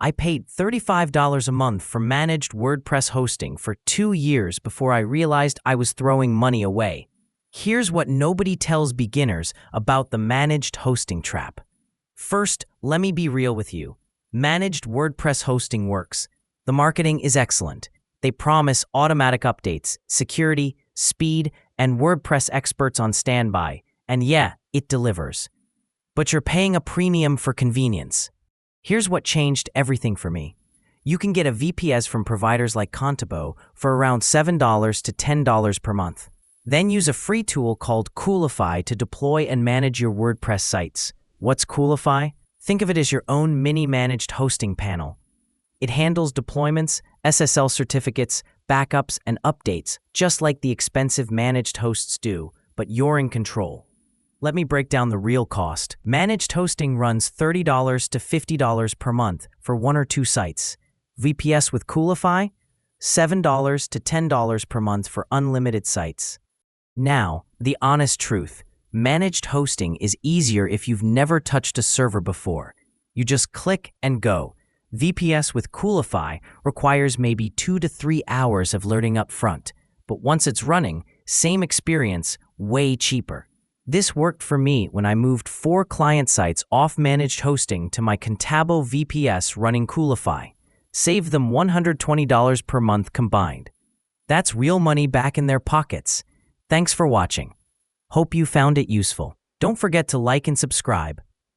I paid $35 a month for managed WordPress hosting for 2 years before I realized I was throwing money away. Here's what nobody tells beginners about the managed hosting trap. First, let me be real with you. Managed WordPress hosting works. The marketing is excellent. They promise automatic updates, security, speed, and WordPress experts on standby. And yeah, it delivers. But you're paying a premium for convenience. Here's what changed everything for me. You can get a VPS from providers like Contabo for around $7 to $10 per month. Then use a free tool called Coolify to deploy and manage your WordPress sites. What's Coolify? Think of it as your own mini-managed hosting panel. It handles deployments, SSL certificates, backups, and updates, just like the expensive managed hosts do, but you're in control. Let me break down the real cost. Managed hosting runs $30 to $50 per month for 1 or 2 sites. VPS with Coolify? $7 to $10 per month for unlimited sites. Now, the honest truth. Managed hosting is easier if you've never touched a server before. You just click and go. VPS with Coolify requires maybe 2 to 3 hours of learning up front, but once it's running, same experience, way cheaper. This worked for me when I moved 4 client sites off managed hosting to my Contabo VPS running Coolify. Saved them $120 per month combined. That's real money back in their pockets. Thanks for watching. Hope you found it useful. Don't forget to like and subscribe.